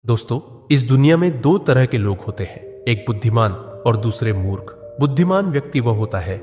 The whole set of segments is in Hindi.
दोस्तों, इस दुनिया में दो तरह के लोग होते हैं, एक बुद्धिमान और दूसरे मूर्ख। बुद्धिमान व्यक्ति वह होता है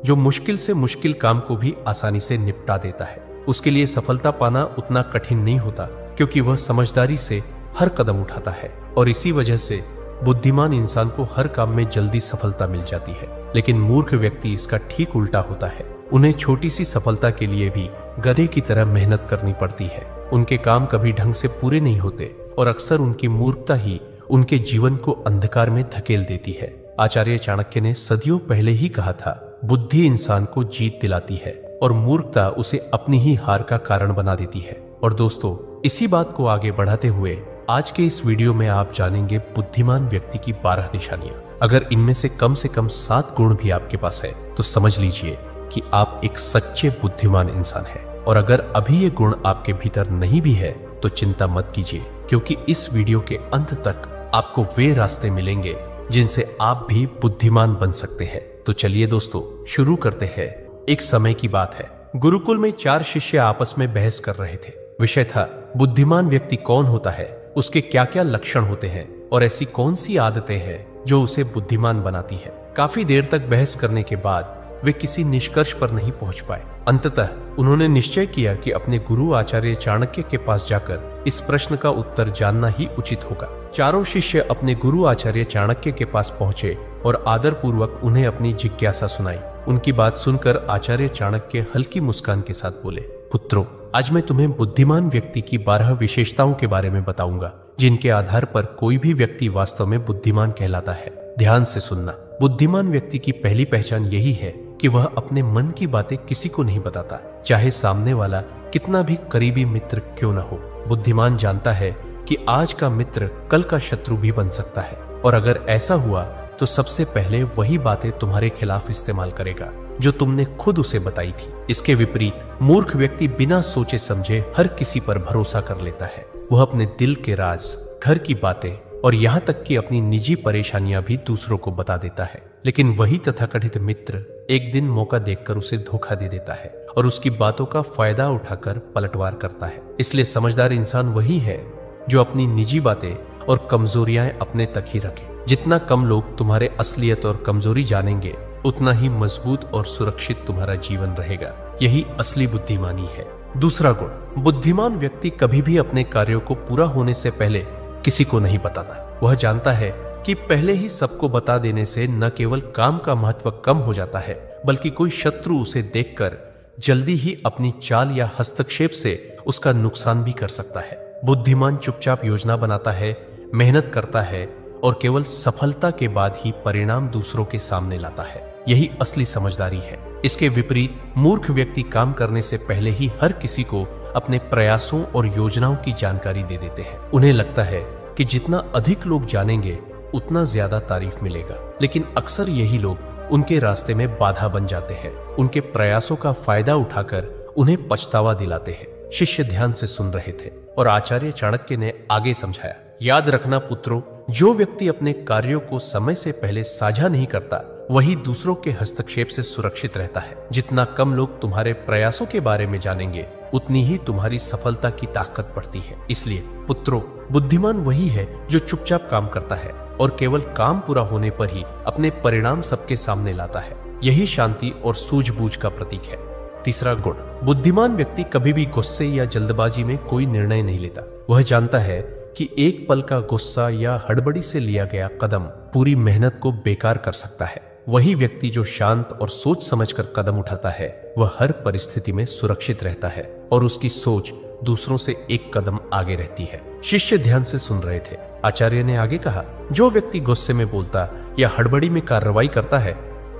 जो मुश्किल से मुश्किल काम को भी आसानी से निपटा देता है। उसके लिए सफलता पाना उतना कठिन नहीं होता क्योंकि वह समझदारी से हर कदम उठाता है और इसी वजह से बुद्धिमान इंसान को हर काम में जल्दी सफलता मिल जाती है। लेकिन मूर्ख व्यक्ति इसका ठीक उल्टा होता है। उन्हें छोटी सी सफलता के लिए भी गधे की तरह मेहनत करनी पड़ती है। उनके काम कभी ढंग से पूरे नहीं होते और अक्सर उनकी मूर्खता ही उनके जीवन को अंधकार में धकेल देती है। आचार्य चाणक्य ने सदियों पहले ही कहा था, बुद्धि इंसान को जीत दिलाती है और मूर्खता उसे अपनी ही हार का कारण बना देती है। और दोस्तों, इसी बात को आगे बढ़ाते हुए आज के इस वीडियो में आप जानेंगे बुद्धिमान व्यक्ति की 12 निशानियां। अगर इनमें से कम 7 गुण भी आपके पास है तो समझ लीजिए कि आप एक सच्चे बुद्धिमान इंसान हैं। और अगर अभी ये गुण आपके भीतर नहीं भी है तो चिंता मत कीजिए, क्योंकि इस वीडियो के अंत तक आपको वे रास्ते मिलेंगे जिनसे आप भी बुद्धिमान बन सकते हैं। तो चलिए दोस्तों, शुरू करते हैं। एक समय की बात है, गुरुकुल में 4 शिष्य आपस में बहस कर रहे थे। विषय था, बुद्धिमान व्यक्ति कौन होता है, उसके क्या क्या लक्षण होते हैं और ऐसी कौन सी आदतें हैं जो उसे बुद्धिमान बनाती है। काफी देर तक बहस करने के बाद वे किसी निष्कर्ष पर नहीं पहुंच पाए। अंततः उन्होंने निश्चय किया कि अपने गुरु आचार्य चाणक्य के पास जाकर इस प्रश्न का उत्तर जानना ही उचित होगा। चारों शिष्य अपने गुरु आचार्य चाणक्य के पास पहुंचे और आदरपूर्वक उन्हें अपनी जिज्ञासा सुनाई। उनकी बात सुनकर आचार्य चाणक्य हल्की मुस्कान के साथ बोले, पुत्रों, आज मैं तुम्हें बुद्धिमान व्यक्ति की 12 विशेषताओं के बारे में बताऊंगा, जिनके आधार पर कोई भी व्यक्ति वास्तव में बुद्धिमान कहलाता है। ध्यान से सुनना। बुद्धिमान व्यक्ति की पहली पहचान यही है कि वह अपने मन की बातें किसी को नहीं बताता, चाहे सामने वाला कितना भी करीबी मित्र क्यों न हो। बुद्धिमान जानता है कि आज का मित्र कल का शत्रु भी बन सकता है, और अगर ऐसा हुआ तो सबसे पहले वही बातें तुम्हारे खिलाफ इस्तेमाल करेगा जो तुमने खुद उसे बताई थी। इसके विपरीत मूर्ख व्यक्ति बिना सोचे समझे हर किसी पर भरोसा कर लेता है। वह अपने दिल के राज, घर की बातें और यहाँ तक कि अपनी निजी परेशानियां भी दूसरों को बता देता है। लेकिन वही तथाकथित मित्र एक दिन मौका देखकर उसे धोखा दे देता है और उसकी बातों का फायदा उठाकर पलटवार करता है। इसलिए समझदार इंसान वही है जो अपनी निजी बातें और कमजोरियां अपने तक ही रखे। जितना कम लोग तुम्हारे असलियत और कमजोरी जानेंगे, उतना ही मजबूत और सुरक्षित तुम्हारा जीवन रहेगा। यही असली बुद्धिमानी है। दूसरा गुण, बुद्धिमान व्यक्ति कभी भी अपने कार्यों को पूरा होने से पहले किसी को नहीं बताता। वह जानता है कि पहले ही सबको बता देने से न केवल काम का महत्व कम हो जाता है, बल्कि कोई शत्रु उसे देखकर जल्दी ही अपनी चाल या हस्तक्षेप से उसका नुकसान भी कर सकता है। बुद्धिमान चुपचाप योजना बनाता है, मेहनत करता है और केवल सफलता के बाद ही परिणाम दूसरों के सामने लाता है। यही असली समझदारी है। इसके विपरीत मूर्ख व्यक्ति काम करने से पहले ही हर किसी को अपने प्रयासों और योजनाओं की जानकारी दे देते हैं। उन्हें लगता है कि जितना अधिक लोग जानेंगे उतना ज्यादा तारीफ मिलेगा, लेकिन अक्सर यही लोग उनके रास्ते में बाधा बन जाते हैं। उनके प्रयासों का फायदा उठाकर उन्हें पछतावा दिलाते हैं। शिष्य ध्यान से सुन रहे थे और आचार्य चाणक्य ने आगे समझाया, याद रखना पुत्रों, जो व्यक्ति अपने कार्यों को समय से पहले साझा नहीं करता, वही दूसरों के हस्तक्षेप से सुरक्षित रहता है। जितना कम लोग तुम्हारे प्रयासों के बारे में जानेंगे, उतनी ही तुम्हारी सफलता की ताकत बढ़ती है। इसलिए पुत्रों, बुद्धिमान वही है जो चुपचाप काम करता है और केवल काम पूरा होने पर ही अपने परिणाम सबके सामने लाता है। यही शांति और सूझबूझ का प्रतीक है। तीसरा गुण, बुद्धिमान व्यक्ति कभी भी गुस्से या जल्दबाजी में कोई निर्णय नहीं लेता। वह जानता है कि एक पल का गुस्सा या हड़बड़ी से लिया गया कदम पूरी मेहनत को बेकार कर सकता है। वही व्यक्ति जो शांत और सोच समझकर कदम उठाता है, वह हर परिस्थिति में सुरक्षित रहता है और उसकी सोच दूसरों से एक कदम आगे रहती है। शिष्य ध्यान से सुन रहे थे। आचार्य ने आगे कहा, जो व्यक्ति गुस्से में बोलता या हड़बड़ी में कार्रवाई करता है,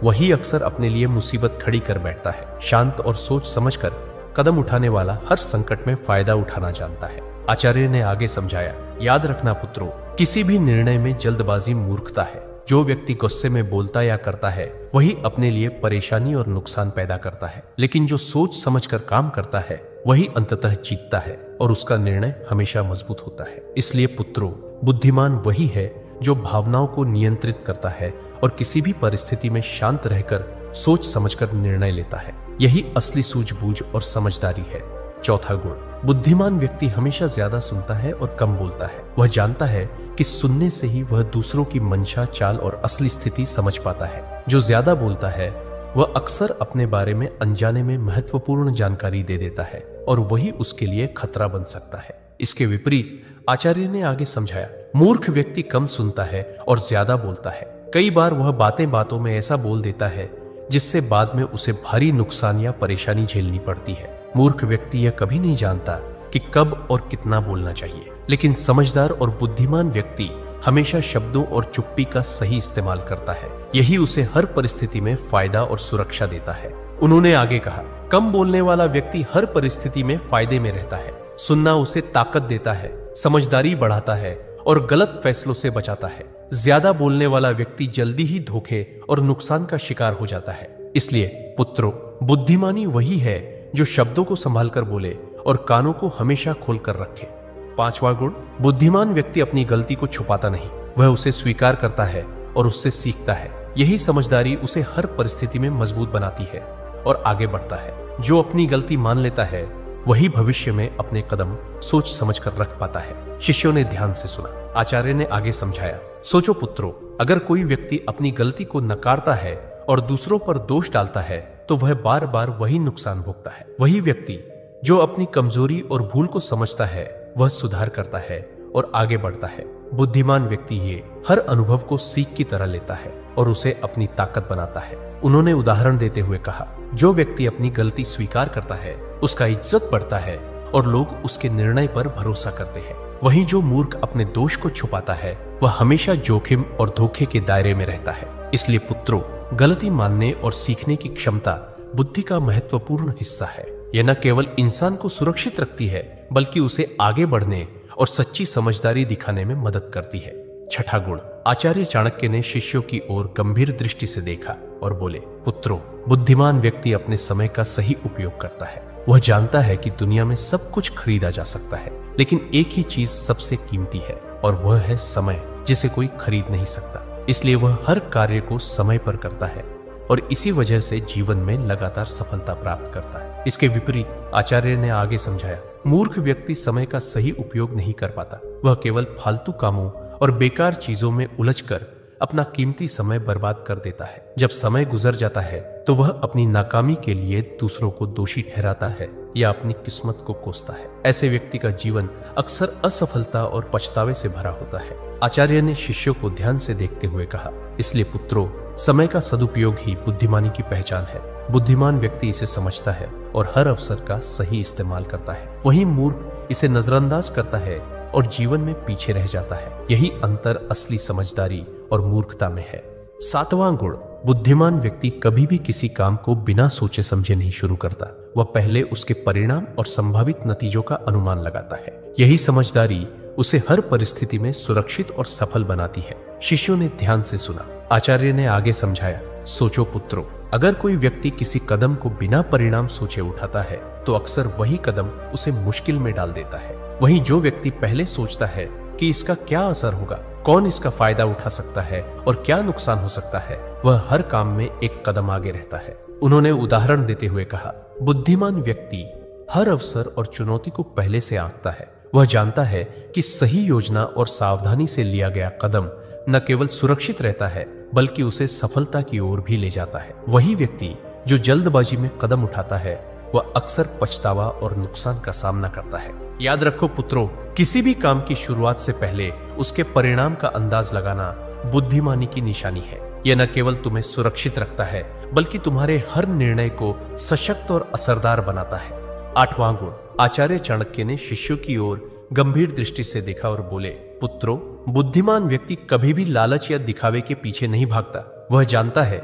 वही अक्सर अपने लिए मुसीबत खड़ी कर बैठता है। शांत और सोच समझकर कदम उठाने वाला हर संकट में फायदा उठाना जानता है। आचार्य ने आगे समझाया, याद रखना पुत्रों, किसी भी निर्णय में जल्दबाजी मूर्खता है। जो व्यक्ति गुस्से में बोलता या करता है, वही अपने लिए परेशानी और नुकसान पैदा करता है। लेकिन जो सोच समझकर काम करता है, वही अंततः जीतता है और उसका निर्णय हमेशा मजबूत होता है। इसलिए पुत्रों, बुद्धिमान वही है जो भावनाओं को नियंत्रित करता है और किसी भी परिस्थिति में शांत रहकर सोच समझकर निर्णय लेता है। यही असली सूझबूझ और समझदारी है। चौथा गुण, बुद्धिमान व्यक्ति हमेशा ज्यादा सुनता है और कम बोलता है। वह जानता है कि सुनने से ही वह दूसरों की मंशा, चाल और असली स्थिति समझ पाता है। जो ज्यादा बोलता है वह अक्सर अपने बारे में अनजाने में महत्वपूर्ण जानकारी दे देता है और वही उसके लिए खतरा बन सकता है। इसके विपरीत आचार्य ने आगे समझाया, मूर्ख व्यक्ति कम सुनता है और ज्यादा बोलता है। कई बार वह बातें बातों में ऐसा बोल देता है जिससे बाद में उसे भारी नुकसान या परेशानी झेलनी पड़ती है। मूर्ख व्यक्ति यह कभी नहीं जानता कि कब और कितना बोलना चाहिए, लेकिन समझदार और बुद्धिमान व्यक्ति हमेशा शब्दों और चुप्पी का सही इस्तेमाल करता है। यही उसे हर परिस्थिति में फायदा और सुरक्षा देता है। उन्होंने आगे कहा, कम बोलने वाला व्यक्ति हर परिस्थिति में फायदे में रहता है। सुनना उसे ताकत देता है, समझदारी बढ़ाता है और गलत फैसलों से बचाता है। ज्यादा बोलने वाला व्यक्ति जल्दी ही धोखे और नुकसान का शिकार हो जाता है। इसलिए पुत्रों, बुद्धिमानी वही है जो शब्दों को संभाल कर बोले और कानों को हमेशा खोलकर रखे। 5वां गुण, बुद्धिमान व्यक्ति अपनी गलती को छुपाता नहीं, वह उसे स्वीकार करता है और उससे सीखता है। यही समझदारी उसे हर परिस्थिति में मजबूत बनाती है और आगे बढ़ता है। जो अपनी गलती मान लेता है वही भविष्य में अपने कदम सोच समझ कर रख पाता है। शिष्यों ने ध्यान से सुना। आचार्य ने आगे समझाया, सोचो पुत्रों, अगर कोई व्यक्ति अपनी गलती को नकारता है और दूसरों पर दोष डालता है तो वह बार बार वही नुकसान भोगता है। वही व्यक्ति जो अपनी कमजोरी और भूल को समझता है वह सुधार करता है और आगे बढ़ता है। बुद्धिमान व्यक्ति ये हर अनुभव को सीख की तरह लेता है और उसे अपनी ताकत बनाता है। उन्होंने उदाहरण देते हुए कहा, जो व्यक्ति अपनी गलती स्वीकार करता है उसका इज्जत बढ़ता है और लोग उसके निर्णय पर भरोसा करते हैं। वहीं जो मूर्ख अपने दोष को छुपाता है वह हमेशा जोखिम और धोखे के दायरे में रहता है। इसलिए पुत्रों, गलती मानने और सीखने की क्षमता बुद्धि का महत्वपूर्ण हिस्सा है। यह न केवल इंसान को सुरक्षित रखती है बल्कि उसे आगे बढ़ने और सच्ची समझदारी दिखाने में मदद करती है। 6ठा गुण, आचार्य चाणक्य ने शिष्यों की ओर गंभीर दृष्टि से देखा और बोले, पुत्रों, बुद्धिमान व्यक्ति अपने समय का सही उपयोग करता है। वह जानता है कि दुनिया में सब कुछ खरीदा जा सकता है, लेकिन एक ही चीज सबसे कीमती है और वह है समय, जिसे कोई खरीद नहीं सकता। इसलिए वह हर कार्य को समय पर करता है और इसी वजह से जीवन में लगातार सफलता प्राप्त करता है। इसके विपरीत आचार्य ने आगे समझाया, मूर्ख व्यक्ति समय का सही उपयोग नहीं कर पाता। वह केवल फालतू कामों और बेकार चीजों में उलझकर अपना कीमती समय बर्बाद कर देता है। जब समय गुजर जाता है तो वह अपनी नाकामी के लिए दूसरों को दोषी ठहराता है या अपनी किस्मत को कोसता है। ऐसे व्यक्ति का जीवन अक्सर असफलता और पछतावे से भरा होता है। आचार्य ने शिष्यों को ध्यान से देखते हुए कहा, इसलिए पुत्रों, समय का सदुपयोग ही बुद्धिमानी की पहचान है। बुद्धिमान व्यक्ति इसे समझता है और हर अवसर का सही इस्तेमाल करता है। वहीं मूर्ख इसे नजरअंदाज करता है और जीवन में पीछे रह जाता है। यही अंतर असली समझदारी और मूर्खता में है। 7वां गुण, बुद्धिमान व्यक्ति कभी भी किसी काम को बिना सोचे समझे नहीं शुरू करता। वह पहले उसके परिणाम और संभावित नतीजों का अनुमान लगाता है। यही समझदारी उसे हर परिस्थिति में सुरक्षित और सफल बनाती है। शिष्यों ने ध्यान से सुना। आचार्य ने आगे समझाया, सोचो पुत्रों, अगर कोई व्यक्ति किसी कदम को बिना परिणाम सोचे उठाता है तो अक्सर वही कदम उसे मुश्किल में डाल देता है। वहीं जो व्यक्ति पहले सोचता है कि इसका क्या असर होगा, कौन इसका फायदा उठा सकता है और क्या नुकसान हो सकता है, वह हर काम में एक कदम आगे रहता है। उन्होंने उदाहरण देते हुए कहा, बुद्धिमान व्यक्ति हर अवसर और चुनौती को पहले से आंकता है। वह जानता है कि सही योजना और सावधानी से लिया गया कदम न केवल सुरक्षित रहता है बल्कि उसे सफलता की ओर भी ले जाता है। वही व्यक्ति जो जल्दबाजी में कदम उठाता है वह अक्सर पछतावा और नुकसान का सामना करता है। याद रखो पुत्रों, किसी भी काम की शुरुआत से पहले उसके परिणाम का अंदाज लगाना बुद्धिमानी की निशानी है। यह न केवल तुम्हें सुरक्षित रखता है बल्कि तुम्हारे हर निर्णय को सशक्त और असरदार बनाता है। 8वां गुण, आचार्य चाणक्य ने शिष्यों की ओर गंभीर दृष्टि से देखा और बोले, पुत्रों, बुद्धिमान व्यक्ति कभी भी लालच या दिखावे के पीछे नहीं भागता। वह जानता है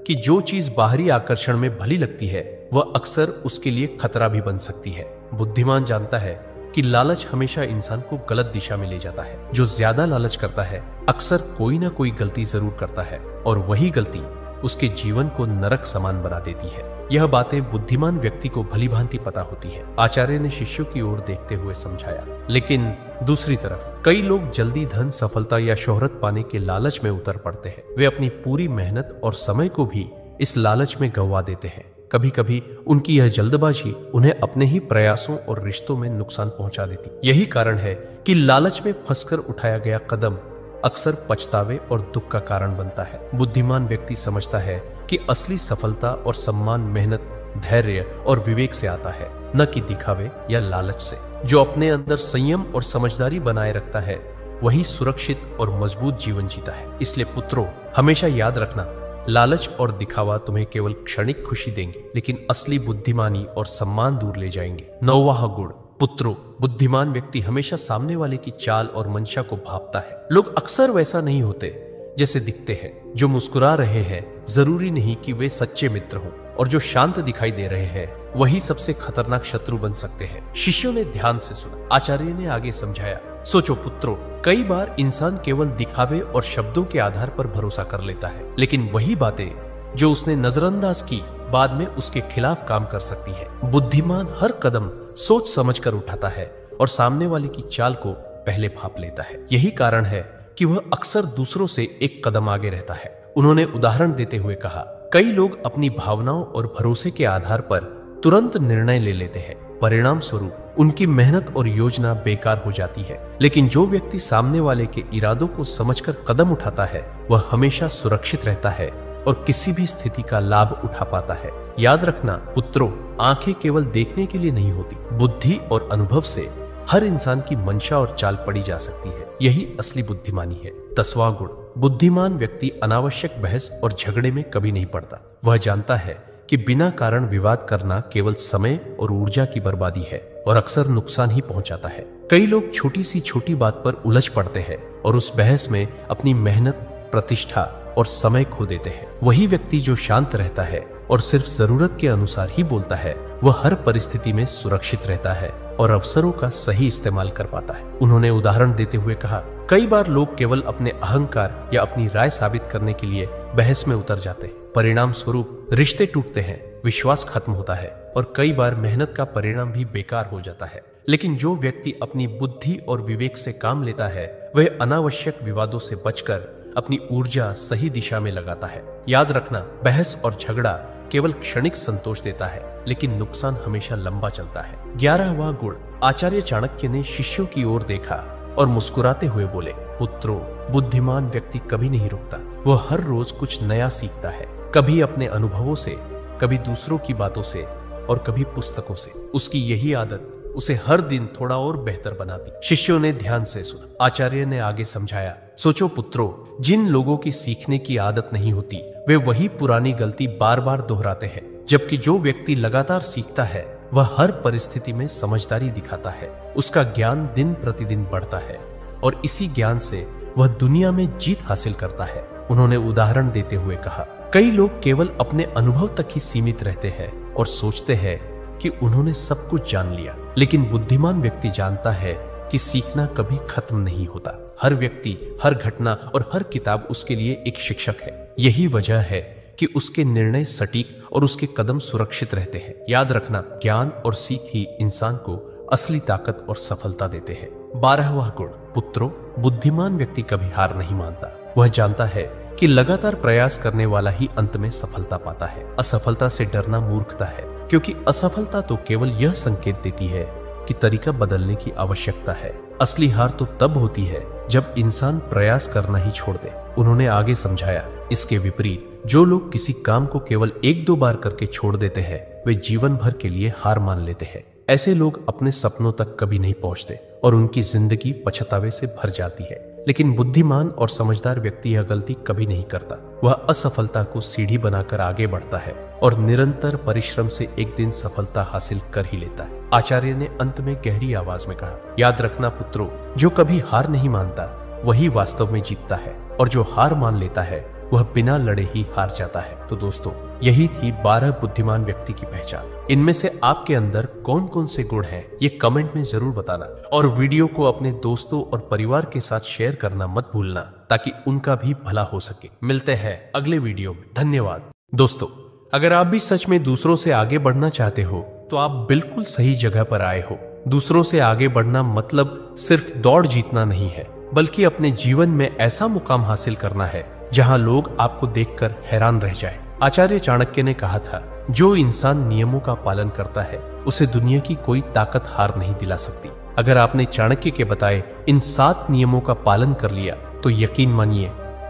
कि जो चीज बाहरी आकर्षण में भली लगती है वह अक्सर उसके लिए खतरा भी बन सकती है। बुद्धिमान जानता है कि लालच हमेशा इंसान को गलत दिशा में ले जाता है। जो ज्यादा लालच करता है अक्सर कोई ना कोई गलती जरूर करता है और वही गलती उसके जीवन को नरक समान बना देती है। यह बातें बुद्धिमान व्यक्ति को भली भांति पता होती है। आचार्य ने शिष्यों की ओर देखते हुए समझाया, लेकिन दूसरी तरफ कई लोग जल्दी धन, सफलता या शोहरत पाने के लालच में उतर पड़ते हैं। वे अपनी पूरी मेहनत और समय को भी इस लालच में गंवा देते हैं। कभी कभी उनकी यह जल्दबाजी उन्हें अपने ही प्रयासों और रिश्तों में नुकसान पहुंचा देती। यही कारण है कि लालच में फंसकर उठाया गया कदम अक्सर पछतावे और दुख का कारण बनता है। बुद्धिमान व्यक्ति समझता है कि असली सफलता और सम्मान मेहनत, धैर्य और विवेक से आता है, न कि दिखावे या लालच से। जो अपने अंदर संयम और समझदारी बनाए रखता है वही सुरक्षित और मजबूत जीवन जीता है। इसलिए पुत्रों, हमेशा याद रखना, लालच और दिखावा तुम्हें केवल क्षणिक खुशी देंगे, लेकिन असली बुद्धिमानी और सम्मान दूर ले जाएंगे। 9वां गुण, पुत्रों, बुद्धिमान व्यक्ति हमेशा सामने वाले की चाल और मंशा को भांपता है। लोग अक्सर वैसा नहीं होते जैसे दिखते हैं। जो मुस्कुरा रहे हैं जरूरी नहीं कि वे सच्चे मित्र हों, और जो शांत दिखाई दे रहे हैं वही सबसे खतरनाक शत्रु बन सकते हैं। शिष्यों ने ध्यान से सुना। आचार्य ने आगे समझाया, सोचो पुत्रों, कई बार इंसान केवल दिखावे और शब्दों के आधार पर भरोसा कर लेता है, लेकिन वही बातें जो उसने नजरअंदाज की बाद में उसके खिलाफ काम कर सकती है। बुद्धिमान हर कदम सोच समझ कर उठाता है और सामने वाले की चाल को पहले भांप लेता है। यही कारण है कि वह अक्सर दूसरों से एक कदम आगे रहता है। उन्होंने उदाहरण देते हुए कहा, कई लोग अपनी भावनाओं और भरोसे के आधार पर तुरंत निर्णय ले लेते हैं। परिणाम स्वरूप उनकी मेहनत और योजना बेकार हो जाती है। लेकिन जो व्यक्ति सामने वाले के इरादों को समझकर कदम उठाता है वह हमेशा सुरक्षित रहता है और किसी भी स्थिति का लाभ उठा पाता है। याद रखना पुत्रों, आंखें केवल देखने के लिए नहीं होती, बुद्धि और अनुभव से हर इंसान की मंशा और चाल पड़ी जा सकती है। यही असली बुद्धिमानी है। 10वां गुण, बुद्धिमान व्यक्ति अनावश्यक बहस और झगड़े में कभी नहीं पड़ता। वह जानता है कि बिना कारण विवाद करना केवल समय और ऊर्जा की बर्बादी है और अक्सर नुकसान ही पहुंचाता है। कई लोग छोटी सी छोटी बात पर उलझ पड़ते हैं और उस बहस में अपनी मेहनत, प्रतिष्ठा और समय खो देते हैं। वही व्यक्ति जो शांत रहता है और सिर्फ जरूरत के अनुसार ही बोलता है वह हर परिस्थिति में सुरक्षित रहता है और अवसरों का सही इस्तेमाल कर पाता है। उन्होंने उदाहरण देते हुए कहा, कई बार लोग केवल अपने अहंकार या अपनी राय साबित करने के लिए बहस में उतर जाते हैं। परिणाम स्वरूप रिश्ते टूटते हैं, विश्वास खत्म होता है और कई बार मेहनत का परिणाम भी बेकार हो जाता है। लेकिन जो व्यक्ति अपनी बुद्धि और विवेक से काम लेता है वह अनावश्यक विवादों से बचकर अपनी ऊर्जा सही दिशा में लगाता है। याद रखना, बहस और झगड़ा केवल क्षणिक संतोष देता है, लेकिन नुकसान हमेशा लंबा चलता है। 11वां गुण, आचार्य चाणक्य ने शिष्यों की ओर देखा और मुस्कुराते हुए बोले, पुत्रों, बुद्धिमान व्यक्ति कभी नहीं रुकता। वह हर रोज कुछ नया सीखता है, कभी अपने अनुभवों से, कभी दूसरों की बातों से और कभी पुस्तकों से। उसकी यही आदत उसे हर दिन थोड़ा और बेहतर बनाती। शिष्यों ने ध्यान से सुना। आचार्य ने आगे समझाया, सोचो पुत्रों, जिन लोगों की सीखने की आदत नहीं होती वे वही पुरानी गलती बार बार दोहराते हैं, जबकि जो व्यक्ति लगातार सीखता है वह हर परिस्थिति में समझदारी दिखाता है। उसका ज्ञान दिन प्रतिदिन बढ़ता है और इसी ज्ञान से वह दुनिया में जीत हासिल करता है। उन्होंने उदाहरण देते हुए कहा, कई लोग केवल अपने अनुभव तक ही सीमित रहते हैं और सोचते हैं कि उन्होंने सब कुछ जान लिया, लेकिन बुद्धिमान व्यक्ति जानता है कि सीखना कभी खत्म नहीं होता। हर व्यक्ति, हर घटना और हर किताब उसके लिए एक शिक्षक है। यही वजह है कि उसके निर्णय सटीक और उसके कदम सुरक्षित रहते हैं। याद रखना, ज्ञान और सीख ही इंसान को असली ताकत और सफलता देते हैं। 12वां गुण, पुत्रों, बुद्धिमान व्यक्ति कभी हार नहीं मानता। वह जानता है कि लगातार प्रयास करने वाला ही अंत में सफलता पाता है। असफलता से डरना मूर्खता है, क्योंकि असफलता तो केवल यह संकेत देती है कि तरीका बदलने की आवश्यकता है। असली हार तो तब होती है जब इंसान प्रयास करना ही छोड़ दे। उन्होंने आगे समझाया, इसके विपरीत जो लोग किसी काम को केवल 1-2 बार करके छोड़ देते हैं वे जीवन भर के लिए हार मान लेते हैं। ऐसे लोग अपने सपनों तक कभी नहीं पहुंचते और उनकी जिंदगी पछतावे से भर जाती है। लेकिन बुद्धिमान और समझदार व्यक्ति यह गलती कभी नहीं करता। वह असफलता को सीढ़ी बनाकर आगे बढ़ता है और निरंतर परिश्रम से एक दिन सफलता हासिल कर ही लेता है। आचार्य ने अंत में गहरी आवाज में कहा, याद रखना पुत्रों, जो कभी हार नहीं मानता वही वास्तव में जीतता है और जो हार मान लेता है वह बिना लड़े ही हार जाता है। तो दोस्तों, यही थी 12 बुद्धिमान व्यक्ति की पहचान। इनमें से आपके अंदर कौन कौन से गुण हैं ये कमेंट में जरूर बताना और वीडियो को अपने दोस्तों और परिवार के साथ शेयर करना मत भूलना ताकि उनका भी भला हो सके। मिलते हैं अगले वीडियो में। धन्यवाद। दोस्तों, अगर आप भी सच में दूसरों से आगे बढ़ना चाहते हो तो आप बिल्कुल सही जगह पर आए हो। दूसरों से आगे बढ़ना मतलब सिर्फ दौड़ जीतना नहीं है, बल्कि अपने जीवन में ऐसा मुकाम हासिल करना है जहां लोग आपको देखकर हैरान रह जाएं। आचार्य चाणक्य ने कहा था, जो इंसान नियमों का पालन करता है उसे दुनिया की कोई ताकत हार नहीं दिला सकती। अगर आपने चाणक्य के बताए इन 7 नियमों का पालन कर लिया तो यकीन मानिए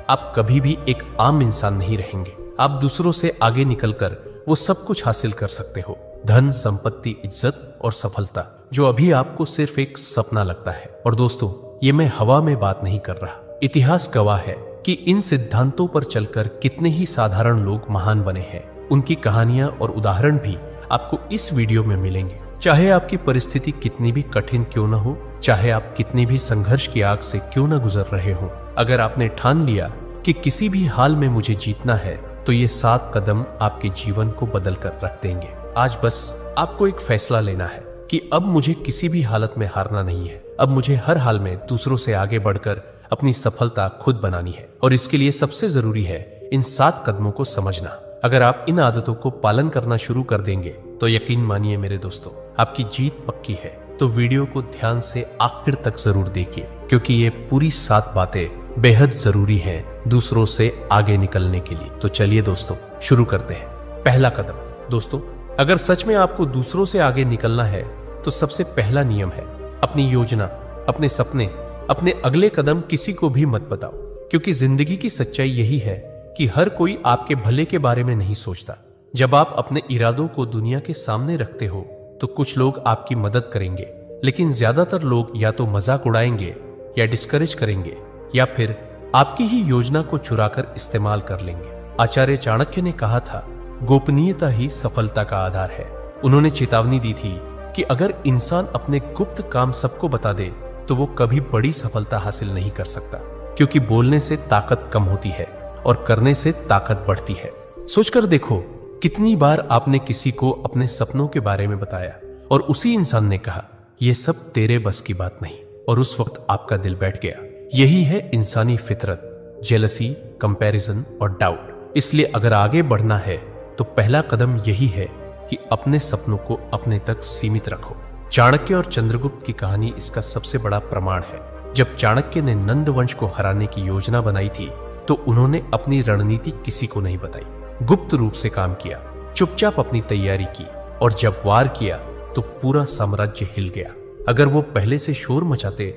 आप कभी भी एक आम इंसान नहीं रहेंगे। आप दूसरों से आगे निकलकर वो सब कुछ हासिल कर सकते हो, धन, संपत्ति, इज्जत और सफलता, जो अभी आपको सिर्फ एक सपना लगता है। और दोस्तों, ये मैं हवा में बात नहीं कर रहा। इतिहास गवाह है कि इन सिद्धांतों पर चलकर कितने ही साधारण लोग महान बने हैं। उनकी कहानियां और उदाहरण भी आपको इस वीडियो में मिलेंगे। चाहे आपकी परिस्थिति कितनी भी कठिन क्यों न हो, चाहे आप कितनी भी संघर्ष की आग से क्यों न गुजर रहे हो, अगर आपने ठान लिया कि किसी भी हाल में मुझे जीतना है तो ये 7 कदम आपके जीवन को बदल कर रख देंगे। आज बस आपको एक फैसला लेना है कि अब मुझे किसी भी हालत में हारना नहीं है। अब मुझे हर हाल में दूसरों से आगे बढ़कर अपनी सफलता खुद बनानी है। और इसके लिए सबसे जरूरी है इन 7 कदमों को समझना। अगर आप इन आदतों को पालन करना शुरू कर देंगे तो यकीन मानिए मेरे दोस्तों, आपकी जीत पक्की है। तो वीडियो को ध्यान से आखिर तक जरूर देखिए, क्योंकि ये पूरी 7 बातें बेहद जरूरी हैं दूसरों से आगे निकलने के लिए। तो चलिए दोस्तों, शुरू करते हैं। पहला कदम। दोस्तों, अगर सच में आपको दूसरों से आगे निकलना है तो सबसे पहला नियम है, अपनी योजना, अपने सपने, अपने अगले कदम किसी को भी मत बताओ। क्योंकि जिंदगी की सच्चाई यही है कि हर कोई आपके भले के बारे में नहीं सोचता। जब आप अपने इरादों को दुनिया के सामने रखते हो तो कुछ लोग आपकी मदद करेंगे, लेकिन ज्यादातर लोग या तो मजाक उड़ाएंगे या डिस्करेज करेंगे या फिर आपकी ही योजना को चुराकर इस्तेमाल कर लेंगे। आचार्य चाणक्य ने कहा था, गोपनीयता ही सफलता का आधार है। उन्होंने चेतावनी दी थी कि अगर इंसान अपने गुप्त काम सबको बता दे तो वो कभी बड़ी सफलता हासिल नहीं कर सकता। क्योंकि बोलने से ताकत कम होती है और करने से ताकत बढ़ती है। सोचकर देखो, कितनी बार आपने किसी को अपने सपनों के बारे में बताया और उसी इंसान ने कहा, यह सब तेरे बस की बात नहीं, और उस वक्त आपका दिल बैठ गया। यही है इंसानी फितरत, जेलसी, कंपैरिजन और डाउट। इसलिए अगर आगे बढ़ना है तो पहला कदम यही है कि अपने सपनों को अपने तक सीमित रखो। चाणक्य और चंद्रगुप्त की कहानी इसका सबसे बड़ा प्रमाण है। जब चाणक्य ने नंद वंश को हराने की योजना बनाई थी तो उन्होंने अपनी रणनीति किसी को नहीं बताई, गुप्त रूप से काम किया, चुपचाप अपनी तैयारी की, और जब वार किया तो पूरा साम्राज्य हिल गया। अगर वो पहले से शोर मचाते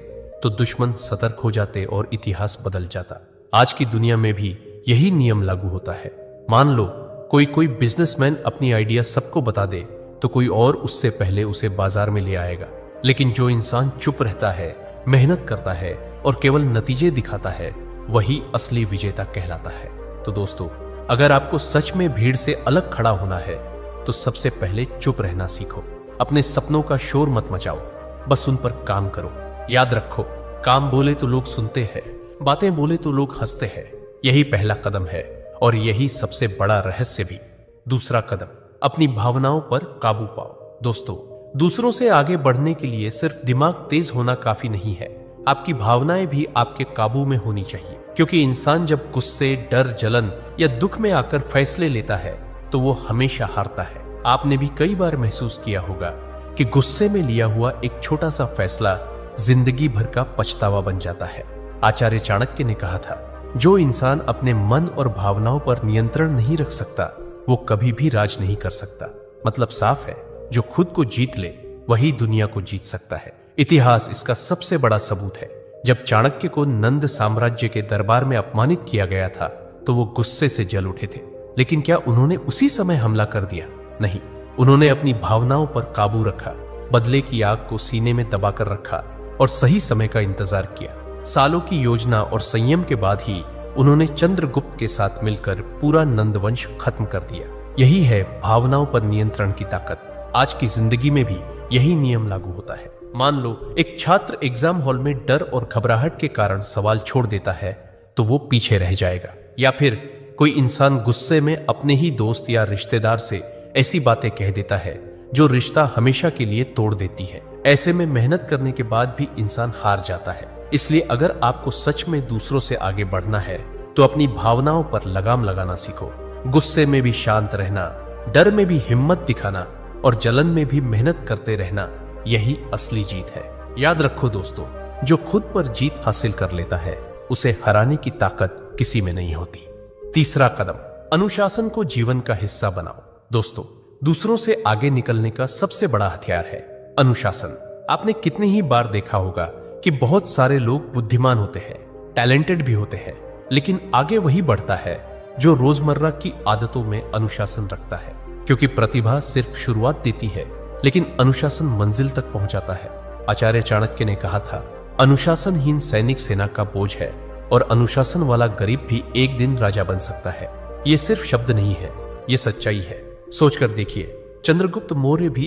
तो दुश्मन सतर्क हो जाते और इतिहास बदल जाता। आज की दुनिया में भी यही नियम लागू होता है। मान लो कोई बिजनेसमैन अपनी आइडिया सबको बता दे तो कोई और उससे पहले उसे बाजार में ले आएगा। लेकिन जो इंसान चुप रहता है, मेहनत करता है और केवल नतीजे दिखाता है, वही असली विजेता कहलाता है। तो दोस्तों, अगर आपको सच में भीड़ से अलग खड़ा होना है तो सबसे पहले चुप रहना सीखो। अपने सपनों का शोर मत मचाओ, बस उन पर काम करो। याद रखो, काम बोले तो लोग सुनते हैं, बातें बोले तो लोग हंसते हैं। यही पहला कदम है और यही सबसे बड़ा रहस्य भी। दूसरा कदम, अपनी भावनाओं पर काबू पाओ। दोस्तों, दूसरों से आगे बढ़ने के लिए सिर्फ दिमाग तेज होना काफी नहीं है, आपकी भावनाएं भी आपके काबू में होनी चाहिए। क्योंकि इंसान जब गुस्से, डर, जलन या दुख में आकर फैसले लेता है तो वो हमेशा हारता है। आपने भी कई बार महसूस किया होगा कि गुस्से में लिया हुआ एक छोटा सा फैसला जिंदगी भर का पछतावा बन जाता है। आचार्य चाणक्य ने कहा था, जो इंसान अपने मन और भावनाओं पर नियंत्रण नहीं रख सकता वो कभी भी राज नहीं कर सकता। मतलब साफ है, जो खुद को जीत ले वही दुनिया को जीत सकता है। इतिहास इसका सबसे बड़ा सबूत है। जब चाणक्य को नंद साम्राज्य के दरबार में अपमानित किया गया था तो वो गुस्से से जल उठे थे। लेकिन क्या उन्होंने उसी समय हमला कर दिया? नहीं, उन्होंने अपनी भावनाओं पर काबू रखा, बदले की आग को सीने में दबाकर रखा और सही समय का इंतजार किया। सालों की योजना और संयम के बाद ही उन्होंने चंद्रगुप्त के साथ मिलकर पूरा नंदवंश खत्म कर दिया। यही है भावनाओं पर नियंत्रण की ताकत। आज की जिंदगी में भी यही नियम लागू होता है। मान लो एक छात्र एग्जाम हॉल में डर और घबराहट के कारण सवाल छोड़ देता है तो वो पीछे रह जाएगा। या फिर कोई इंसान गुस्से में अपने ही दोस्त या रिश्तेदार से ऐसी बातें कह देता है जो रिश्ता हमेशा के लिए तोड़ देती है। ऐसे में मेहनत करने के बाद भी इंसान हार जाता है। इसलिए अगर आपको सच में दूसरों से आगे बढ़ना है तो अपनी भावनाओं पर लगाम लगाना सीखो। गुस्से में भी शांत रहना, डर में भी हिम्मत दिखाना और जलन में भी मेहनत करते रहना, यही असली जीत है। याद रखो दोस्तों, जो खुद पर जीत हासिल कर लेता है उसे हराने की ताकत किसी में नहीं होती। तीसरा कदम, अनुशासन को जीवन का हिस्सा बनाओ। दोस्तों, दूसरों से आगे निकलने का सबसे बड़ा हथियार है अनुशासन। आपने कितनी ही बार देखा होगा कि बहुत सारे लोग बुद्धिमान होते हैं, टैलेंटेड भी होते हैं, लेकिन आगे वही बढ़ता है जो रोजमर्रा की आदतों में अनुशासन रखता है। क्योंकि प्रतिभा सिर्फ शुरुआत देती है, लेकिन अनुशासन मंजिल तक पहुंचाता है। आचार्य चाणक्य ने कहा था, अनुशासनहीन सैनिक सेना का बोझ है और अनुशासन वाला गरीब भी एक दिन राजा बन सकता है। ये सिर्फ शब्द नहीं है, ये सच्चाई है। सोचकर देखिए, चंद्रगुप्त मौर्य भी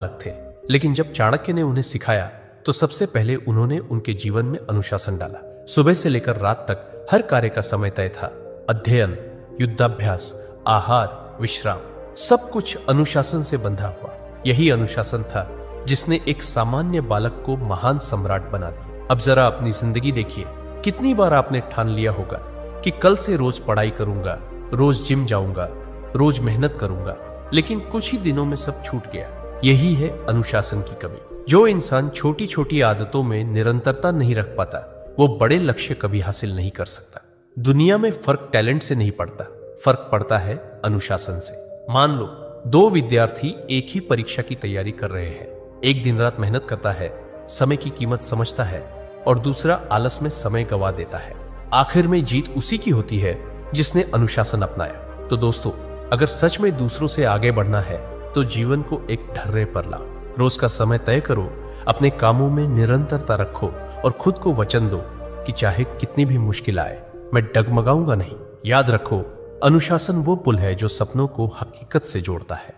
अलग थे, लेकिन जब चाणक्य ने उन्हें सिखाया तो सबसे पहले उन्होंने उनके जीवन में अनुशासन डाला। सुबह से लेकर रात तक हर कार्य का समय तय था। अध्ययन, युद्धाभ्यास, आहार, विश्राम, सब कुछ अनुशासन से बंधा हुआ। यही अनुशासन था जिसने एक सामान्य बालक को महान सम्राट बना दिया। अब जरा अपनी जिंदगी देखिए, कितनी बार आपने ठान लिया होगा कि कल से रोज पढ़ाई करूंगा, रोज जिम जाऊंगा, रोज मेहनत करूंगा, लेकिन कुछ ही दिनों में सब छूट गया। यही है अनुशासन की कमी। जो इंसान छोटी छोटी आदतों में निरंतरता नहीं रख पाता, वो बड़े लक्ष्य कभी हासिल नहीं कर सकता। दुनिया में फर्क टैलेंट से नहीं पड़ता, फर्क पड़ता है अनुशासन से। मान लो दो विद्यार्थी एक ही परीक्षा की तैयारी कर रहे हैं। एक दिन रात मेहनत करता है, समय की कीमत समझता है, और दूसरा आलस में समय गंवा देता है। आखिर में जीत उसी की होती है जिसने अनुशासन अपनाया। तो दोस्तों, अगर सच में दूसरों से आगे बढ़ना है तो जीवन को एक ढर्रे पर लाओ। रोज का समय तय करो, अपने कामों में निरंतरता रखो और खुद को वचन दो कि चाहे कितनी भी मुश्किल आए, मैं डगमगाऊंगा नहीं। याद रखो, अनुशासन वो पुल है जो सपनों को हकीकत से जोड़ता है।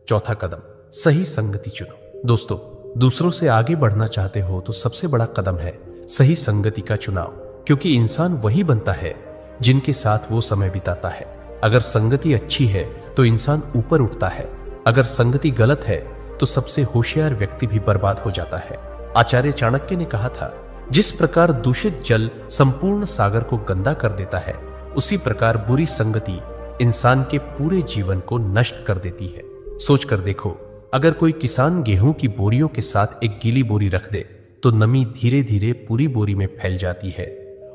चौथा कदम, सही संगति चुनो। दोस्तों, दूसरों से आगे बढ़ना चाहते हो तो सबसे बड़ा कदम है सही संगति का चुनाव। क्योंकि इंसान वही बनता है जिनके साथ वो समय बिताता है। अगर संगति अच्छी है तो इंसान ऊपर उठता है, अगर संगति गलत है तो सबसे होशियार व्यक्ति भी बर्बाद हो जाता है। आचार्य चाणक्य ने कहा था, जिस प्रकार दूषित जल संपूर्ण सागर को गंदा कर देता है, उसी प्रकार बुरी संगति इंसान के पूरे जीवन को नष्ट कर देती है। सोचकर देखो, अगर कोई किसान गेहूं की बोरियों के साथ एक गीली बोरी रख दे तो नमी धीरे धीरे पूरी बोरी में फैल जाती है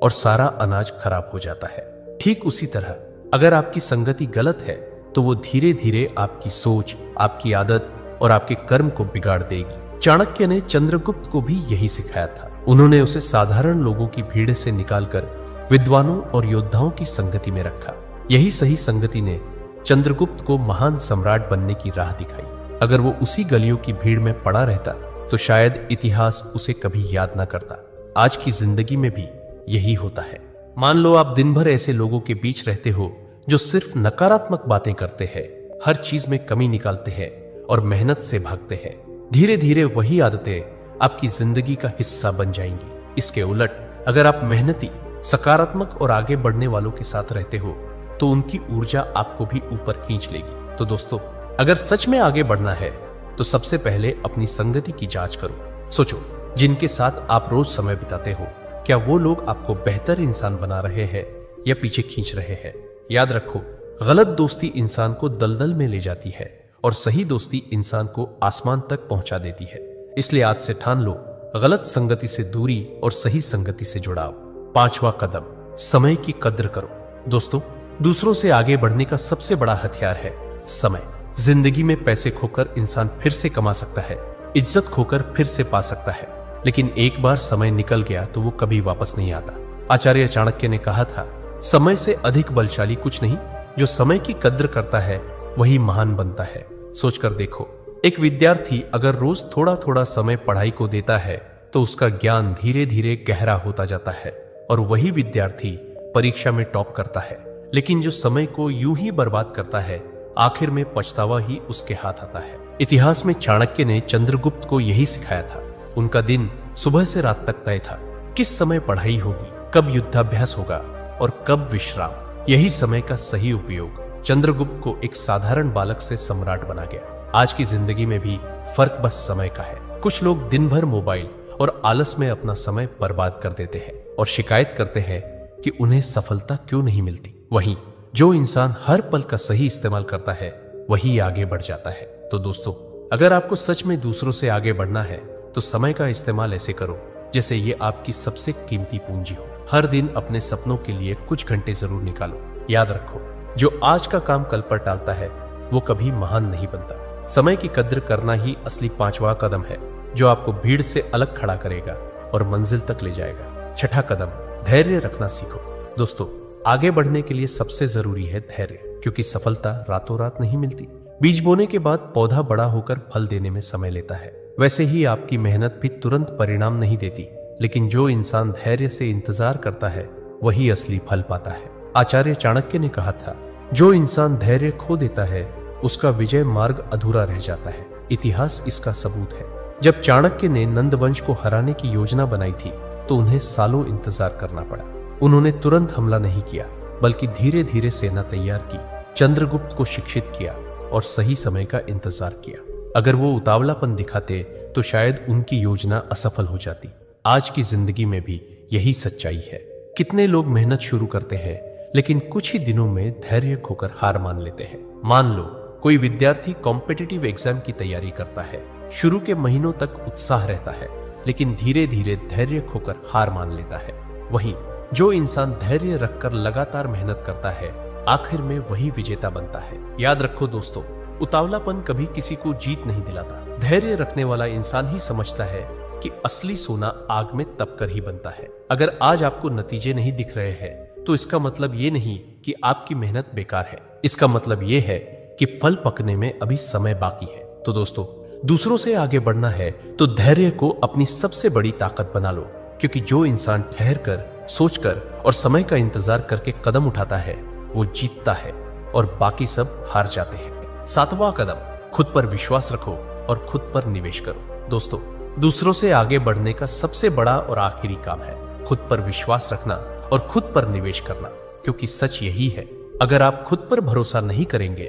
और सारा अनाज खराब हो जाता है। ठीक उसी तरह अगर आपकी संगति गलत है तो वो धीरे धीरे आपकी सोच, आपकी आदत और आपके कर्म को बिगाड़ देगी। चाणक्य ने चंद्रगुप्त को भी यही सिखाया था। उन्होंने उसे साधारण लोगों की भीड़ से निकालकर विद्वानों और योद्धाओं की संगति में रखा। यही सही संगति ने चंद्रगुप्त को महान सम्राट बनने की राह दिखाई। अगर वो उसी गलियों की भीड़ में पड़ा रहता तो शायद इतिहास उसे कभी याद ना करता। आज की जिंदगी में भी यही होता है। मान लो आप दिन भर ऐसे लोगों के बीच रहते हो जो सिर्फ नकारात्मक बातें करते हैं, हर चीज में कमी निकालते हैं और मेहनत से भागते हैं। धीरे धीरे वही आदतें आपकी जिंदगी का हिस्सा बन जाएंगी। इसके उलट अगर आप मेहनती, सकारात्मक और आगे बढ़ने वालों के साथ रहते हो तो उनकी ऊर्जा आपको भी ऊपर खींच लेगी। तो दोस्तों, अगर सच में आगे बढ़ना है तो सबसे पहले अपनी संगति की जांच करो। सोचो, जिनके साथ आप रोज समय बिताते हो, क्या वो लोग आपको बेहतर इंसान बना रहे हैं या पीछे खींच रहे हैं? याद रखो, गलत दोस्ती इंसान को दलदल में ले जाती है और सही दोस्ती इंसान को आसमान तक पहुंचा देती है। इसलिए आज से ठान लो, गलत संगति से दूरी और सही संगति से जुड़ाव। पांचवा कदम, समय की कद्र करो। दोस्तों, दूसरों से आगे बढ़ने का सबसे बड़ा हथियार है समय। जिंदगी में पैसे खोकर इंसान फिर से कमा सकता है, इज्जत खोकर फिर से पा सकता है, लेकिन एक बार समय निकल गया तो वो कभी वापस नहीं आता। आचार्य चाणक्य ने कहा था, समय से अधिक बलशाली कुछ नहीं। जो समय की कद्र करता है वही महान बनता है। सोचकर देखो, एक विद्यार्थी अगर रोज थोड़ा थोड़ा समय पढ़ाई को देता है तो उसका ज्ञान धीरे धीरे गहरा होता जाता है और वही विद्यार्थी परीक्षा में टॉप करता है। लेकिन जो समय को यूं ही बर्बाद करता है, आखिर में पछतावा ही उसके हाथ आता है। इतिहास में चाणक्य ने चंद्रगुप्त को यही सिखाया था। उनका दिन सुबह से रात तक तय था। किस समय पढ़ाई होगी, कब युद्धाभ्यास होगा और कब विश्राम। यही समय का सही उपयोग चंद्रगुप्त को एक साधारण बालक से सम्राट बना गया। आज की जिंदगी में भी फर्क बस समय का है। कुछ लोग दिन भर मोबाइल और आलस में अपना समय बर्बाद कर देते हैं और शिकायत करते हैं कि उन्हें सफलता क्यों नहीं मिलती। वहीं जो इंसान हर पल का सही इस्तेमाल करता है वही आगे बढ़ जाता है। तो दोस्तों, अगर आपको सच में दूसरों से आगे बढ़ना है तो समय का इस्तेमाल ऐसे करो जैसे ये आपकी सबसे कीमती पूंजी हो। हर दिन अपने सपनों के लिए कुछ घंटे जरूर निकालो। याद रखो, जो आज का काम कल पर टालता है वो कभी महान नहीं बनता। समय की कद्र करना ही असली 5वां कदम है जो आपको भीड़ से अलग खड़ा करेगा और मंजिल तक ले जाएगा। छठा कदम, धैर्य रखना सीखो। दोस्तों, आगे बढ़ने के लिए सबसे जरूरी है धैर्य, क्योंकि सफलता रातों रात नहीं मिलती। बीज बोने के बाद पौधा बड़ा होकर फल देने में समय लेता है। वैसे ही आपकी मेहनत भी तुरंत परिणाम नहीं देती, लेकिन जो इंसान धैर्य से इंतजार करता है वही असली फल पाता है। आचार्य चाणक्य ने कहा था, जो इंसान धैर्य खो देता है उसका विजय मार्ग अधूरा रह जाता है। इतिहास इसका सबूत है। जब चाणक्य ने नंद वंश को हराने की योजना बनाई थी तो उन्हें सालों इंतजार करना पड़ा। उन्होंने तुरंत हमला नहीं किया, बल्कि धीरे धीरे सेना तैयार की, चंद्रगुप्त को शिक्षित किया और सही समय का इंतजार किया। अगर वो उतावलापन दिखाते तो शायद उनकी योजना असफल हो जाती। आज की जिंदगी में भी यही सच्चाई है। कितने लोग मेहनत शुरू करते हैं लेकिन कुछ ही दिनों में धैर्य खोकर हार मान लेते हैं। मान लो कोई विद्यार्थी कॉम्पिटिटिव एग्जाम की तैयारी करता है। शुरू के महीनों तक उत्साह रहता है, लेकिन धीरे धीरे धैर्य खोकर हार मान लेता है। वहीं जो इंसान धैर्य रखकर लगातार मेहनत करता है, आखिर में वही विजेता बनता है। याद रखो दोस्तों, उतावलापन कभी किसी को जीत नहीं दिलाता। धैर्य रखने वाला इंसान ही समझता है कि असली सोना आग में तपकर ही बनता है। अगर आज आपको नतीजे नहीं दिख रहे हैं तो इसका मतलब ये नहीं कि आपकी मेहनत बेकार है। इसका मतलब ये है कि फल पकने में अभी समय बाकी है। तो दोस्तों, दूसरों से आगे बढ़ना है तो धैर्य को अपनी सबसे बड़ी ताकत बना लो, क्योंकि जो इंसान ठहर कर, सोचकर और समय का इंतजार करके कदम उठाता है वो जीतता है और बाकी सब हार जाते हैं। 7वां कदम, खुद पर विश्वास रखो और खुद पर निवेश करो। दोस्तों, दूसरों से आगे बढ़ने का सबसे बड़ा और आखिरी काम है खुद पर विश्वास रखना और खुद पर निवेश करना, क्योंकि सच यही है, अगर आप खुद पर भरोसा नहीं करेंगे